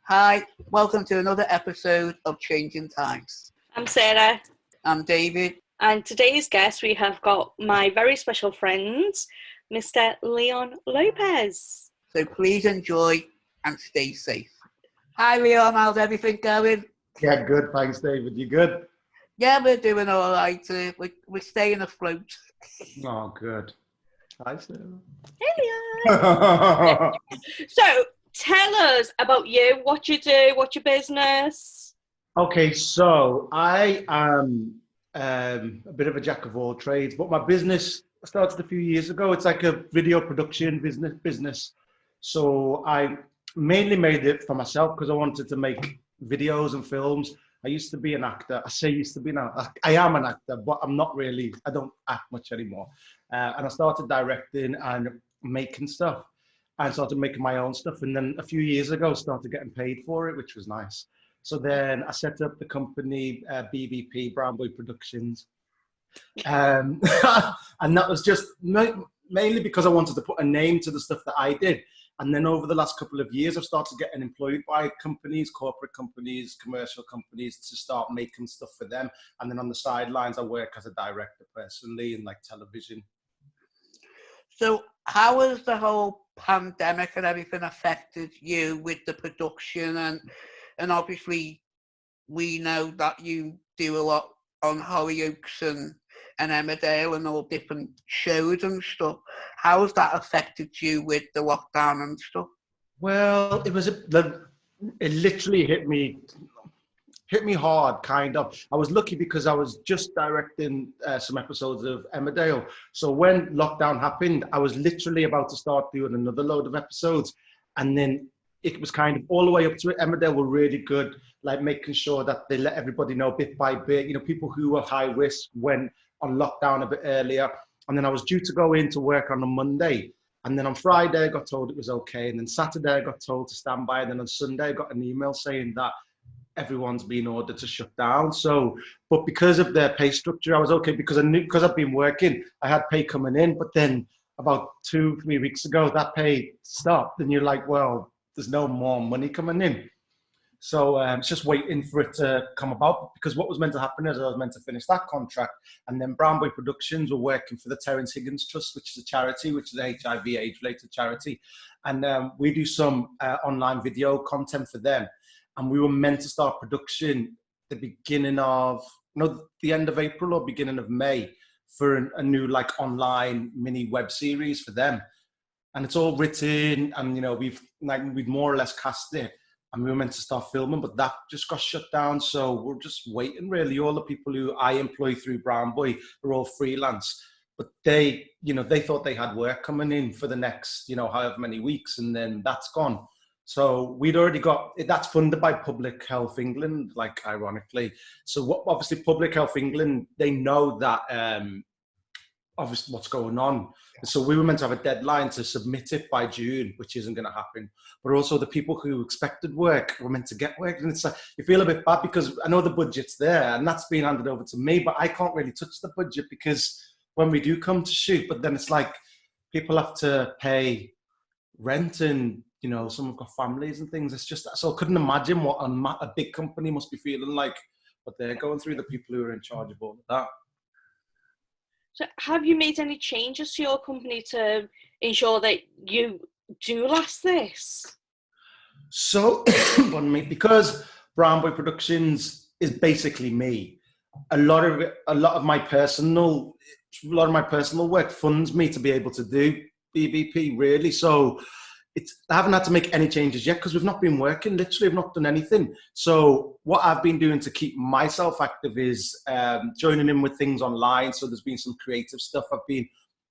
Hi, welcome to another episode of Changing Times. I'm Sarah. I'm David. And today's guest, we have got my very special friend, Mr. Leon Lopez. So please enjoy and stay safe. Hi Leon, how's everything going? Yeah, good. Thanks, David. You good? Yeah, we're doing all right. We're staying afloat. Oh, good. Hi, Sarah. Hey, Leon. So, tell us about you, what you do, what's your business? Okay, so I am a bit of a jack of all trades, but my business started a few years ago. It's like a video production business. So I mainly made it for myself because I wanted to make videos and films. I used to be an actor. I say used to be now. I am an actor, but I'm not really. I don't act much anymore. And I started directing and making stuff, and started making my own stuff. And then a few years ago, started getting paid for it, which was nice. So then I set up the company BBP, Brown Boy Productions, and that was just mainly because I wanted to put a name to the stuff that I did. And then over the last couple of years, I've started getting employed by companies, corporate companies, commercial companies to start making stuff for them. And then on the sidelines, I work as a director personally in like television. So how has the whole pandemic and everything affected you with the production? And obviously we know that you do a lot on Hollyoaks and Emmerdale and all different shows and stuff. How has that affected you with the lockdown and stuff? Well, it literally hit me hard, kind of. I was lucky because I was just directing some episodes of Emmerdale. So when lockdown happened, I was literally about to start doing another load of episodes. And then it was kind of all the way up to it. Emmerdale were really good, like making sure that they let everybody know bit by bit, people who were high risk went on lockdown a bit earlier. And then I was due to go into work on a Monday. And then on Friday, I got told it was okay. And then Saturday, I got told to stand by. And then on Sunday, I got an email saying that everyone's been ordered to shut down. So, but because of their pay structure, I was okay because I knew, because I've been working, I had pay coming in. But then about 2-3 weeks ago, that pay stopped. And you're like, well, there's no more money coming in. So it's just waiting for it to come about, because what was meant to happen is I was meant to finish that contract, and then Brown Boy Productions were working for the Terence Higgins Trust, which is a charity, which is an HIV AIDS-related charity. And we do some online video content for them. And we were meant to start production the beginning of, the end of April or beginning of May for a new like online mini web series for them. And it's all written, and we've more or less cast it. And we were meant to start filming, but that just got shut down. So we're just waiting, really. All the people who I employ through Brown Boy are all freelance. But they thought they had work coming in for the next, however many weeks, and then that's gone. So we'd already got, that's funded by Public Health England, like ironically. So obviously Public Health England, they know that obviously what's going on. So we were meant to have a deadline to submit it by June, which isn't going to happen. But also the people who expected work were meant to get work. And it's like, you feel a bit bad because I know the budget's there and that's being handed over to me, but I can't really touch the budget because when we do come to shoot, but then it's like people have to pay rent and, some have got families and things. It's just, so I couldn't imagine what a big company must be feeling like, but they're going through, the people who are in charge of all of that. So have you made any changes to your company to ensure that you do last this? So, because Brown Boy Productions is basically me, a lot of my personal work funds me to be able to do BBP, really. So I haven't had to make any changes yet because we've not been working. Literally, I've not done anything. So what I've been doing to keep myself active is joining in with things online. So there's been some creative stuff. There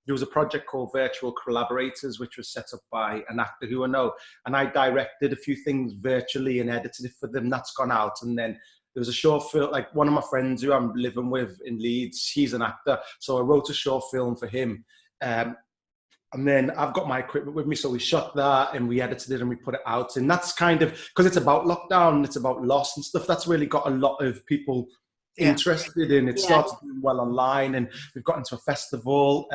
was a project called Virtual Collaborators, which was set up by an actor who I know. And I directed a few things virtually and edited it for them. That's gone out. And then there was a short film, like one of my friends who I'm living with in Leeds, he's an actor. So I wrote a short film for him. And then I've got my equipment with me, so we shot that and we edited it and we put it out. And that's kind of, because it's about lockdown, it's about loss and stuff, that's really got a lot of people interested in it. Started doing well online, and we've got into a festival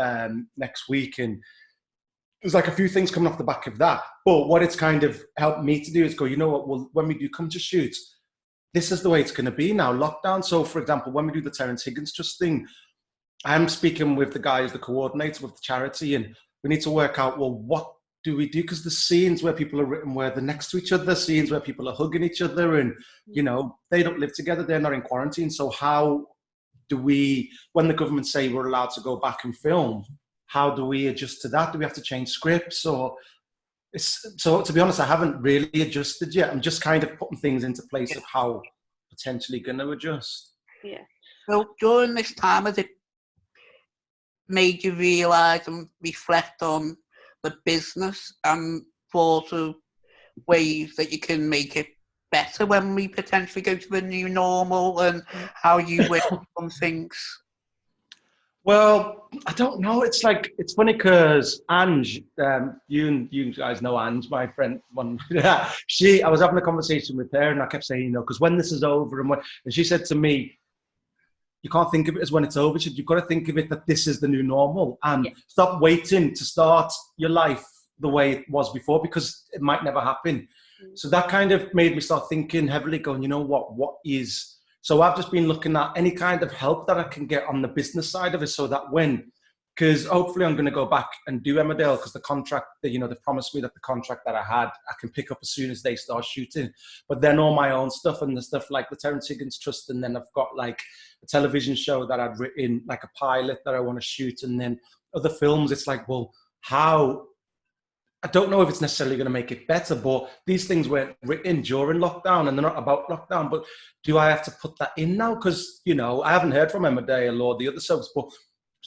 next week, and there's like a few things coming off the back of that. But what it's kind of helped me to do is go, you know what, well, when we do come to shoot, this is the way it's going to be now, lockdown. So, for example, when we do the Terence Higgins Trust thing, I'm speaking with the guys, the coordinator with the charity, and we need to work out, well, what do we do? Because the scenes where people are written where they're next to each other, scenes where people are hugging each other, and, you know, they don't live together, they're not in quarantine. So how do we, when the government say we're allowed to go back and film, how do we adjust to that? Do we have to change scripts? Or so to be honest, I haven't really adjusted yet. I'm just kind of putting things into place of how potentially going to adjust. Yeah. So during this time, has it made you realise and reflect on the business and thought of ways that you can make it better when we potentially go to the new normal, and how you work on things? Well, I don't know. It's like, it's funny because Ange, you guys know Ange, my friend. I was having a conversation with her, and I kept saying, you know, because when this is over, and she said to me, you can't think of it as when it's over. You've got to think of it that this is the new normal, and stop waiting to start your life the way it was before, because it might never happen. So that kind of made me start thinking heavily, going, you know what is. So I've just been looking at any kind of help that I can get on the business side of it, so that because hopefully I'm going to go back and do Emmerdale, because the contract, you know, they promised me that the contract that I had, I can pick up as soon as they start shooting. But then all my own stuff, and the stuff like the Terence Higgins Trust, and then I've got like a television show that I'd written, like a pilot that I want to shoot, and then other films. It's like, well, how? I don't know if it's necessarily going to make it better, but these things were written during lockdown, and they're not about lockdown. But do I have to put that in now? Because, you know, I haven't heard from Emmerdale or the other subs, but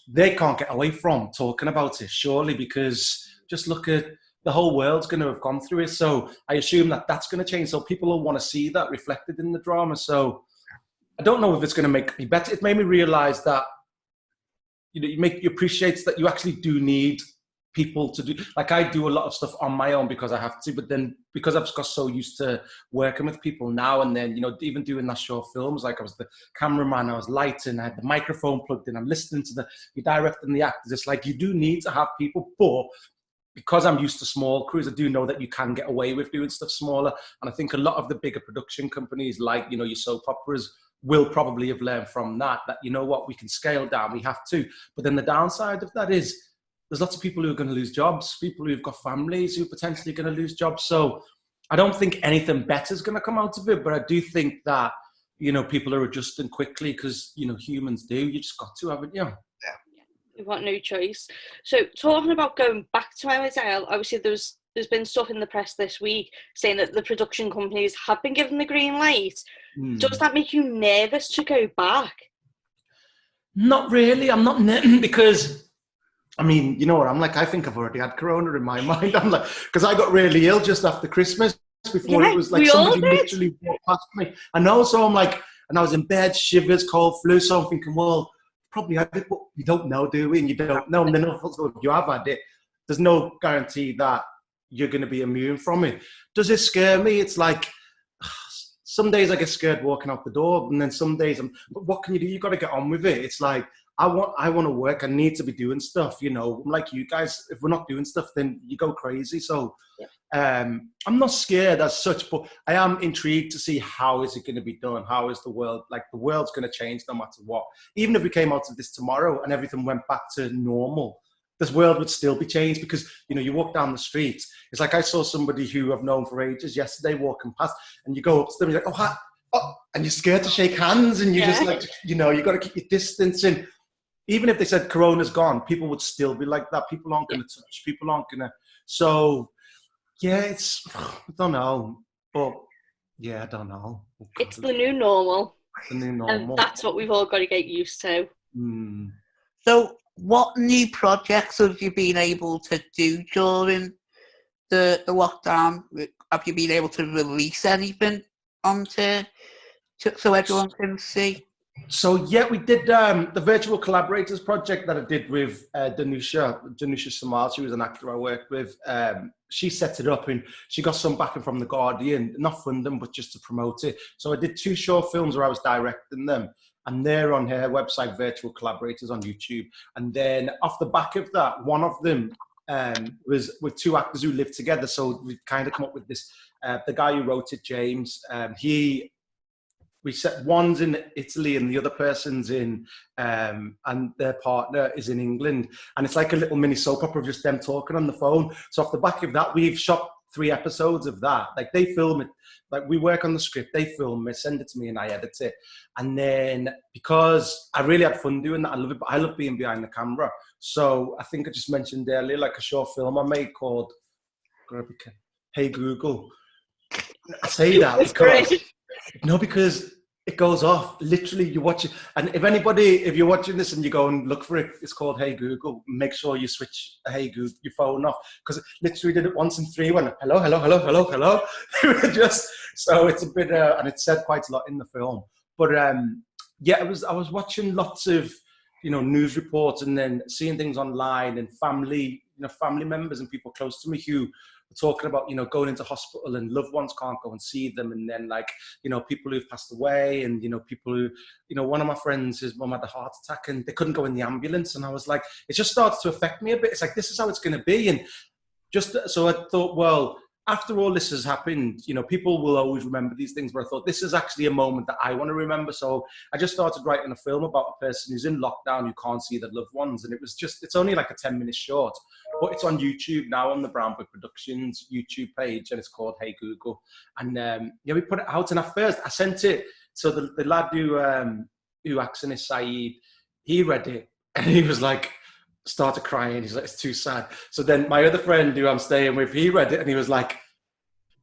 they can't get away from talking about it, surely, because just look at the whole world's going to have gone through it. So I assume that that's going to change. So people will want to see that reflected in the drama. So I don't know if it's going to make me better. It made me realize that, you know, you appreciate that you actually do need people to do, like I do a lot of stuff on my own because I have to, but then because I've got so used to working with people now and then, you know, even doing that short films, like I was the cameraman, I was lighting, I had the microphone plugged in, I'm listening to the directing, the actors. It's like you do need to have people, but because I'm used to small crews, I do know that you can get away with doing stuff smaller. And I think a lot of the bigger production companies, like, you know, your soap operas, will probably have learned from that, you know what, we can scale down, we have to. But then the downside of that is, there's lots of people who are going to lose jobs, people who've got families who are potentially going to lose jobs. So I don't think anything better is going to come out of it, but I do think that, you know, people are adjusting quickly because, you know, humans do. You just got to, haven't you? Yeah. You've got no choice. So talking about going back to Emmerdale, obviously there's been stuff in the press this week saying that the production companies have been given the green light. Does that make you nervous to go back? Not really. I'm not because, I mean, you know what I'm like, I think I've already had corona in my mind. I'm like, because I got really ill just after Christmas, before it was like somebody literally walked past me. I know, so I'm like, and I was in bed, shivers, cold, flu, so I'm thinking, well, probably had it, but you don't know, do we? And you don't know. And then also, if you have had it, there's no guarantee that you're going to be immune from it. Does it scare me? It's like, some days I get scared walking out the door, and then some days but what can you do? You got to get on with it. It's like, I want to work. I need to be doing stuff, you know, like you guys. If we're not doing stuff, then you go crazy. So I'm not scared as such, but I am intrigued to see how is it going to be done? How is the world, like the world's going to change no matter what. Even if we came out of this tomorrow and everything went back to normal, this world would still be changed because, you know, you walk down the street. It's like I saw somebody who I've known for ages yesterday walking past, and you go up to them, you're like, oh, hi. Oh, and you're scared to shake hands, and you're just like, you know, you got to keep your distance. And even if they said Corona's gone, people would still be like that. People aren't going to touch. People aren't going to. So, yeah, it's, I don't know. But, yeah, I don't know. Oh, it's the new normal. The new normal. And that's what we've all got to get used to. So, what new projects have you been able to do during the lockdown? Have you been able to release anything onto so everyone can see? So yeah, we did the virtual collaborators project that I did with Danusha Samal. She was an actor I worked with. She set it up and she got some backing from The Guardian, not fund them, but just to promote it. So I did 2 short films where I was directing them, and they're on her website, Virtual Collaborators on YouTube. And then off the back of that, one of them was with two actors who lived together. So we've kind of come up with this. The guy who wrote it, James, we set one's in Italy and the other person's in, and their partner is in England. And it's like a little mini soap opera of just them talking on the phone. So off the back of that, we've shot 3 episodes of that. Like they film it, like we work on the script, they film it, send it to me and I edit it. And then because I really had fun doing that, I love it, but I love being behind the camera. So I think I just mentioned earlier, like a short film I made called Hey Google. I say that because it goes off. Literally, you watch it. And if you're watching this and you go and look for it, it's called Hey Google. Make sure you switch Hey Google, your phone off. Because literally did it once in 3, went hello, hello, hello, hello, hello. So it's a bit, and it's said quite a lot in the film. But yeah, I was watching lots of, news reports and then seeing things online and family members and people close to me who talking about, going into hospital and loved ones can't go and see them. And then people who've passed away and, people who, one of my friends, his mum had a heart attack and they couldn't go in the ambulance. And I was like, it just started to affect me a bit. It's like, this is how it's going to be. And so I thought, well, after all this has happened, people will always remember these things, but I thought this is actually a moment that I want to remember. So I just started writing a film about a person who's in lockdown, who can't see their loved ones. And it's only like a 10-minute short, but it's on YouTube now on the Brown Book Productions YouTube page, and it's called Hey Google. And we put it out, and at first I sent it. So the lad who acts in is Saeed, he read it and he was like, started crying. He's like, it's too sad. So then my other friend who I'm staying with, he read it and he was like,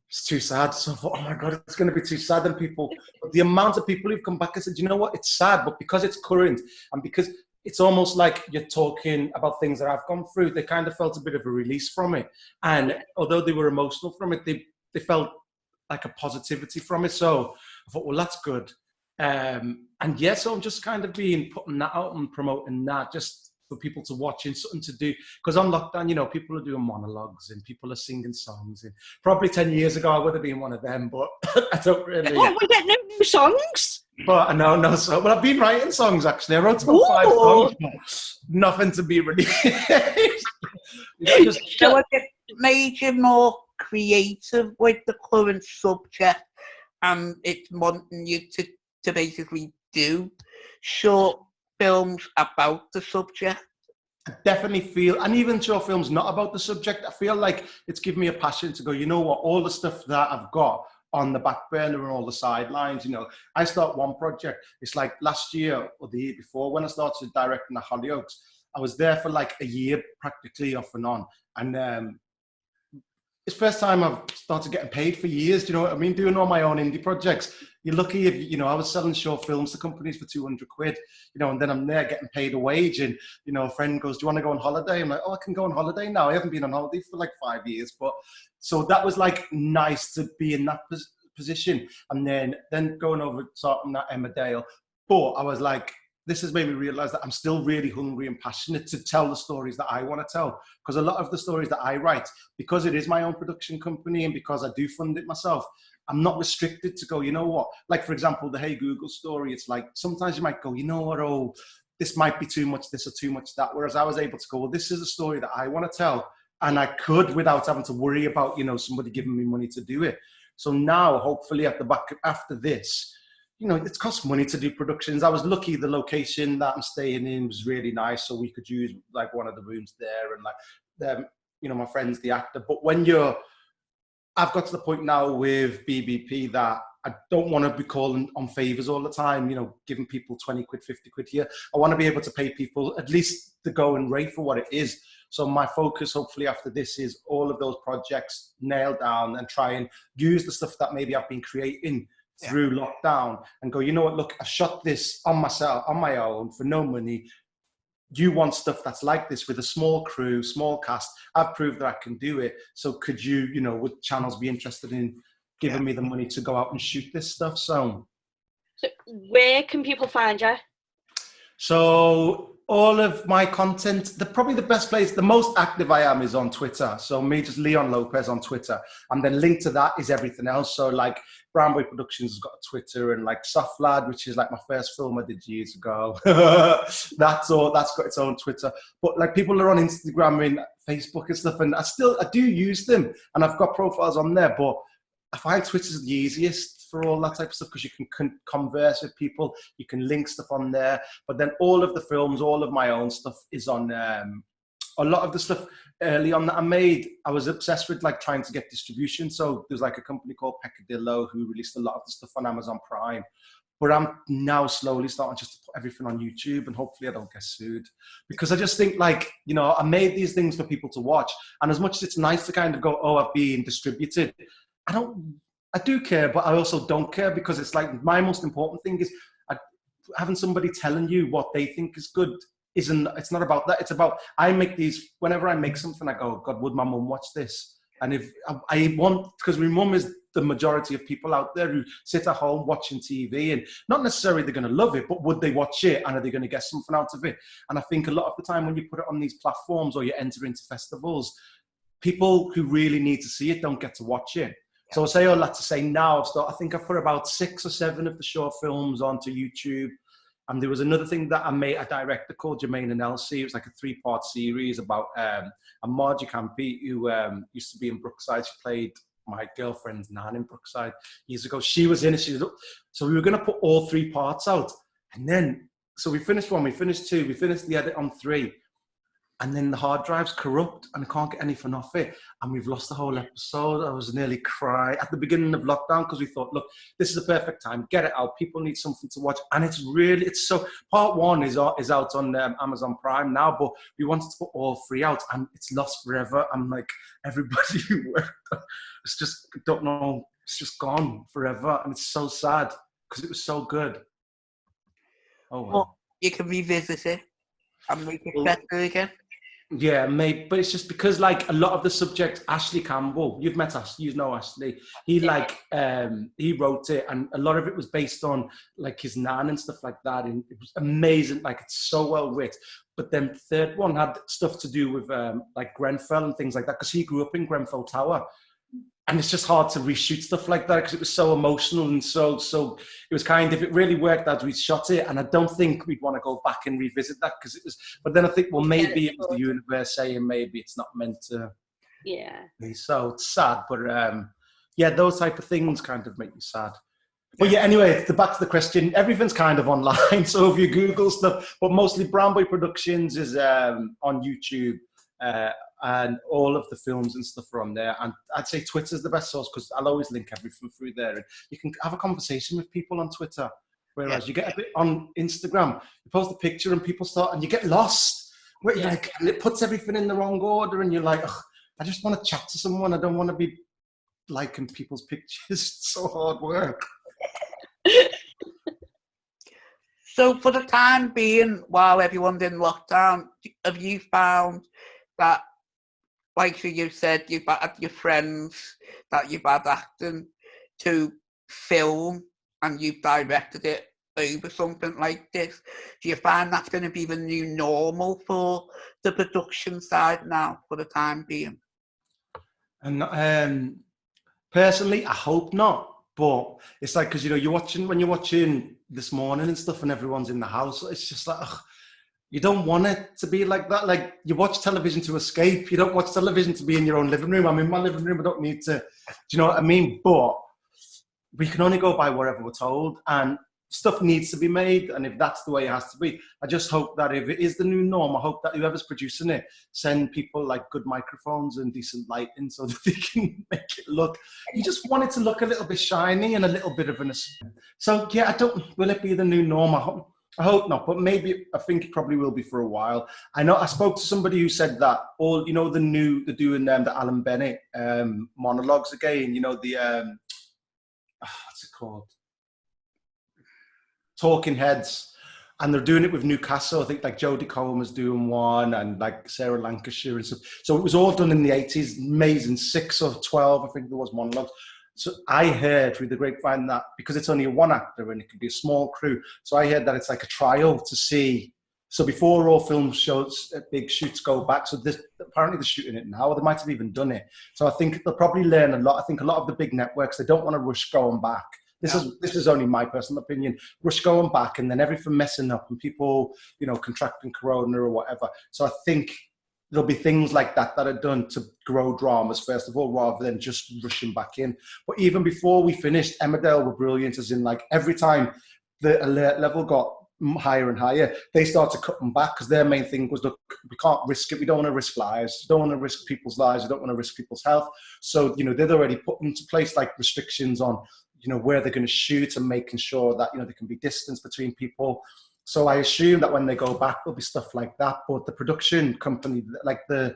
it's too sad. So I thought, oh my God, it's going to be too sad. And the amount of people who've come back and said, you know what, it's sad, but because it's current and because it's almost like you're talking about things that I've gone through, they kind of felt a bit of a release from it. And although they were emotional from it, they felt like a positivity from it. So I thought, well, that's good. So I'm just kind of putting that out and promoting that just for people to watch and something to do. Because on lockdown, people are doing monologues and people are singing songs. And probably 10 years ago, I would have been one of them, but I don't really. Oh, we get no new songs? But no song. Well, I've been writing songs, actually. I wrote about 5 songs, but nothing to be released. So I get made you more creative with the current subject, and it's wanting you to basically do short films about the subject. I definitely feel, and even short films not about the subject, I feel like it's given me a passion to go, you know what, all the stuff that I've got on the back burner and all the sidelines, I start one project. It's like last year or the year before when I started directing the Hollyoaks, I was there for like a year practically off and on. And it's the first time I've started getting paid for years. Do you know what I mean? Doing all my own indie projects. You're lucky if, I was selling short films to companies for 200 quid, and then I'm there getting paid a wage. And, a friend goes, do you want to go on holiday? I'm like, oh, I can go on holiday now. I haven't been on holiday for like 5 years. But so that was like nice to be in that position. And then going over starting that Emmerdale. But I was like, this has made me realize that I'm still really hungry and passionate to tell the stories that I want to tell. Because a lot of the stories that I write, because it is my own production company and because I do fund it myself, I'm not restricted to go, you know what? Like, for example, the Hey Google story, it's like, sometimes you might go, you know what, oh, this might be too much this or too much that. Whereas I was able to go, well, this is a story that I want to tell. And I could without having to worry about, somebody giving me money to do it. So now, hopefully at the back after this, it costs money to do productions. I was lucky the location that I'm staying in was really nice. So we could use like one of the rooms there and like, my friend's the actor. But I've got to the point now with BBP that I don't want to be calling on favors all the time, giving people 20 quid, 50 quid here. I want to be able to pay people at least the going rate for what it is. So my focus, hopefully after this, is all of those projects nailed down and try and use the stuff that maybe I've been creating through lockdown and go, you know what, look, I shot this on myself, on my own for no money. You want stuff that's like this with a small crew, small cast. I've proved that I can do it. So could you, would channels be interested in giving me the money to go out and shoot this stuff? So where can people find you? So all of my content, probably the best place, the most active I am is on Twitter. So me, just Leon Lopez on Twitter. And then linked to that is everything else. So like Brown Boy Productions has got a Twitter, and like Soft Lad, which is like my first film I did years ago. That's got its own Twitter. But like people are on Instagram and Facebook and stuff, and I do use them, and I've got profiles on there, but I find Twitter's the easiest for all that type of stuff, because you can converse with people, you can link stuff on there. But then all of the films, all of my own stuff is on a lot of the stuff early on that I made. I was obsessed with like trying to get distribution. So there's like a company called Peccadillo who released a lot of the stuff on Amazon Prime. But I'm now slowly starting just to put everything on YouTube, and hopefully I don't get sued. Because I just think like, you know, I made these things for people to watch. And as much as it's nice to kind of go, oh, I've been distributed, I do care, but I also don't care, because it's like my most important thing is having somebody telling you what they think is good. It's not about that. It's about, I make these, whenever I make something, I go, God, would my mum watch this? And if I want, because my mum is the majority of people out there who sit at home watching TV, and not necessarily they're going to love it, but would they watch it, and are they going to get something out of it? And I think a lot of the time when you put it on these platforms or you enter into festivals, people who really need to see it don't get to watch it. So I'll say all that to say now, I think I've put about 6 or 7 of the short films onto YouTube. And there was another thing that I made, a director called Jermaine and Elsie. It was like a 3-part series about a Margie Campy who used to be in Brookside. She played my girlfriend's nan in Brookside years ago. She was in it. So we were going to put all 3 parts out. And then, so we finished 1, we finished 2, we finished the edit on 3. And then the hard drive's corrupt and I can't get anything off it. And we've lost the whole episode. I was nearly crying at the beginning of lockdown, because we thought, look, this is the perfect time. Get it out. People need something to watch. And it's so, part 1 is out on Amazon Prime now, but we wanted to put all 3 out, and it's lost forever. I'm like, everybody who worked, it's just, don't know, it's just gone forever. And it's so sad, because it was so good. Oh, well, you can revisit it and make it better again. Yeah, maybe, but it's just because like a lot of the subjects, Ashley Campbell, you've met us, you know Ashley. He he wrote it, and a lot of it was based on like his nan and stuff like that, and it was amazing. Like, it's so well writ. But then the third one had stuff to do with like Grenfell and things like that, because he grew up in Grenfell Tower. And it's just hard to reshoot stuff like that, because it was so emotional, and so it was kind of, it really worked as we shot it. And I don't think we'd want to go back and revisit that, because it was, but then I think, well, maybe it was the universe saying maybe it's not meant to. Yeah. So it's sad, but yeah, those type of things kind of make me sad. But yeah, anyway, back to the question, everything's kind of online. So if you Google stuff, but mostly Brown Boy Productions is on YouTube. And all of the films and stuff are on there. And I'd say Twitter's the best source, because I'll always link everything through there. And you can have a conversation with people on Twitter. Whereas you get a bit on Instagram, you post a picture and people start, and you get lost. Where you're like, and it puts everything in the wrong order, and you're like, I just want to chat to someone. I don't want to be liking people's pictures. It's so hard work. So for the time being, while everyone's in lockdown, have you found that, like you said, you've had your friends that you've had acting to film, and you've directed it over something like this? Do you find that's going to be the new normal for the production side now, for the time being? And personally, I hope not. But it's like, because, you know, when you're watching This Morning and stuff, and everyone's in the house, it's just like, you don't want it to be like that. Like, you watch television to escape. You don't watch television to be in your own living room. I'm in my living room. I don't need to, do you know what I mean? But we can only go by whatever we're told, and stuff needs to be made. And if that's the way it has to be, I just hope that if it is the new norm, I hope that whoever's producing it send people like good microphones and decent lighting, so that they can make it look, you just want it to look a little bit shiny and a little bit of an, so yeah, will it be the new norm? I hope not, but maybe, I think it probably will be for a while. I know I spoke to somebody who said that all, you know, they're doing the Alan Bennett monologues again, you know, the, what's it called? Talking Heads. And they're doing it with Newcastle. I think like Jodie Comer's doing one, and like Sarah Lancashire and stuff. So it was all done in the 80s, amazing, 6 or 12, I think there was monologues. So I heard through the grapevine that, because it's only one actor and it could be a small crew, so I heard that it's like a trial to see So before all film shows, big shoots go back. So this, apparently they're shooting it now, or they might have even done it. So I think they'll probably learn a lot. I think a lot of the big networks, they don't want to rush going back. This is only my personal opinion. Rush going back and then everything messing up and people, you know, contracting corona or whatever. So I think there'll be things like that that are done to grow dramas, first of all, rather than just rushing back in. But even before we finished, Emmerdale were brilliant, as in, like, every time the alert level got higher and higher, they started cutting back, because their main thing was, look, we can't risk it. We don't want to risk lives. We don't want to risk people's lives. We don't want to risk people's health. So, you know, they'd already put into place, like, restrictions on, you know, where they're going to shoot and making sure that, you know, there can be distance between people. So I assume that when they go back, there'll be stuff like that. But the production company, like the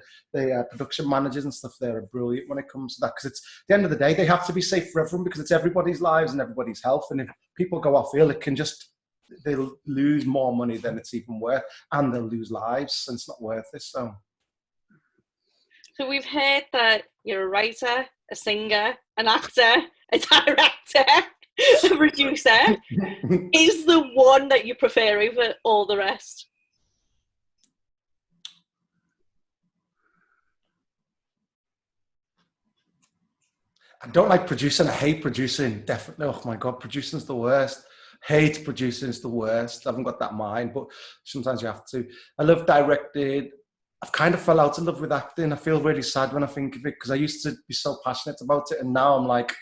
production managers and stuff there, are brilliant when it comes to that. Because it's, at the end of the day, they have to be safe for everyone, because it's everybody's lives and everybody's health. And if people go off ill, it can just, they'll lose more money than it's even worth, and they'll lose lives, and it's not worth it. So we've heard that you're a writer, a singer, an actor, a director, a producer. Is the one that you prefer over all the rest? I don't like producing. I hate producing. Definitely. Oh my God, producing's the worst. Hate producing is the worst. I haven't got that mind, but sometimes you have to. I love directing. I've kind of fell out of love with acting. I feel really sad when I think of it, because I used to be so passionate about it, and now I'm like,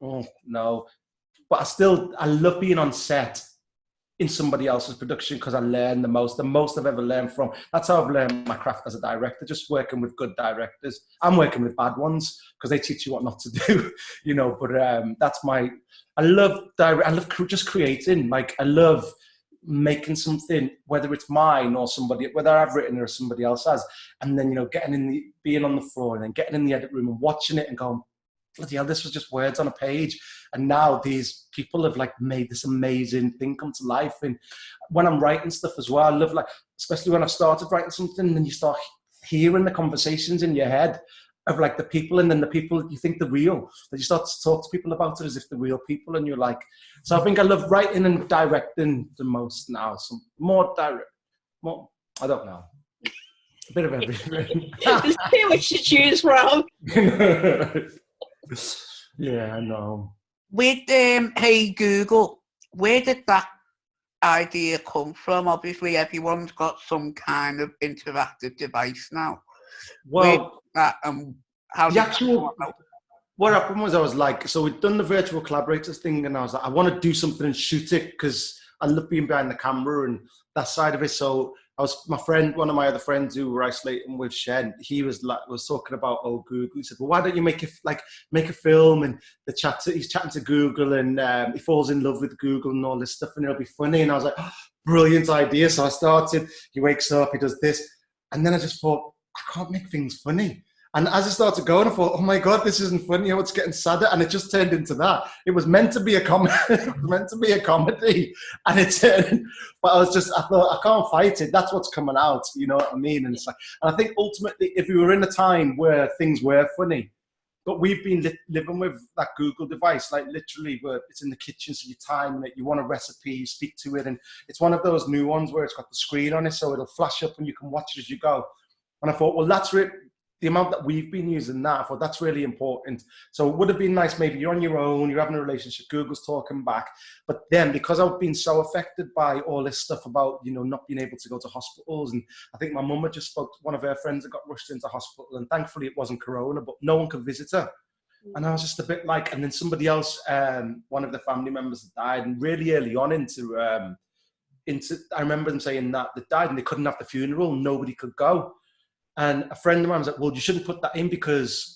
oh no. But I love being on set in somebody else's production, because I learn the most I've ever learned from. That's how I've learned my craft as a director, just working with good directors. I'm working with bad ones, because they teach you what not to do, you know. But that's I love just creating. Like, I love making something, whether it's mine or whether I've written it or somebody else has, and then, you know, being on the floor and then getting in the edit room and watching it and going, bloody hell, this was just words on a page. And now these people have, like, made this amazing thing come to life. And when I'm writing stuff as well, I love, like, especially when I've started writing something, and then you start hearing the conversations in your head of, like, the people, and then the people you think they're real, that you start to talk to people about it as if they're real people, and you're like, so I think I love writing and directing the most now. So more, I don't know. A bit of everything. There's too much to choose from. Yeah, I know. With Hey Google, where did that idea come from? Obviously, everyone's got some kind of interactive device now. Well, how the actual, what happened was, I was like, so we'd done the virtual collaborators thing, and I was like, I want to do something and shoot it, because I love being behind the camera and that side of it. So one of my other friends who were isolating with Shen, he was talking about, oh, Google. He said, well, why don't you make a film, and he's chatting to Google, and he falls in love with Google and all this stuff, and it'll be funny. And I was like, oh, brilliant idea. So I started, he wakes up, he does this. And then I just thought, I can't make things funny. And as I started going, I thought, oh my God, this isn't funny. Oh, it's getting sadder. And it just turned into that. It was meant to be a comedy. And it turned, but I thought, I can't fight it. That's what's coming out. You know what I mean? And it's like, and I think ultimately, if we were in a time where things were funny, but we've been living with that Google device, like, literally, where it's in the kitchen, so you time it, you want a recipe, you speak to it. And it's one of those new ones where it's got the screen on it, so it'll flash up and you can watch it as you go. And I thought, well, that's the amount that we've been using that, I thought that's really important. So it would have been nice, maybe you're on your own, you're having a relationship, Google's talking back. But then, because I've been so affected by all this stuff about, you know, not being able to go to hospitals, and I think my mum had just spoke to one of her friends that got rushed into hospital, and thankfully it wasn't corona, but no one could visit her. And I was just a bit like, and then somebody else, one of the family members that died, and really early on into, I remember them saying that they died and they couldn't have the funeral, nobody could go. And a friend of mine was like, well, you shouldn't put that in, because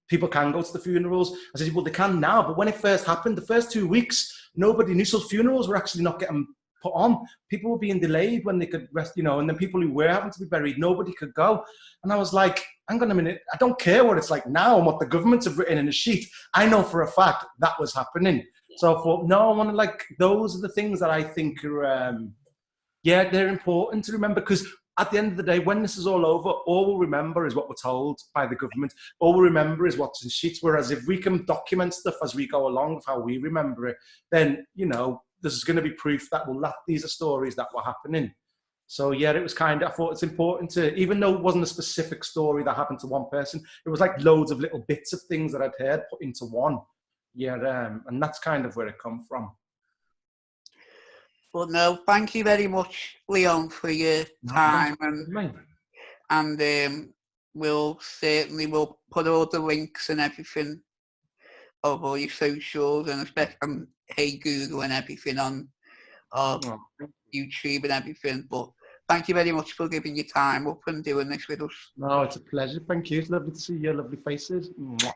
people can go to the funerals. I said, well, they can now. But when it first happened, the first 2 weeks, nobody knew. So funerals were actually not getting put on. People were being delayed when they could rest, you know, and then people who were having to be buried, nobody could go. And I was like, hang on a minute. I don't care what it's like now and what the governments have written in a sheet. I know for a fact that was happening. So I thought, no, I want to, like, those are the things that I think are, they're important to remember, because at the end of the day, when this is all over, all we'll remember is what we're told by the government. All we'll remember is what's in sheets. Whereas if we can document stuff as we go along of how we remember it, then, you know, there's going to be proof that, well, these are stories that were happening. So yeah, it was kind of, I thought it's important to, even though it wasn't a specific story that happened to one person, it was like loads of little bits of things that I'd heard put into one. Yeah, and that's kind of where it come from. But no, thank you very much, Leon, for your time, and we'll put all the links and everything of all your socials and especially Hey Google and everything on YouTube and everything. But thank you very much for giving your time up and doing this with us. No, it's a pleasure. Thank you. It's lovely to see your lovely faces. Mwah.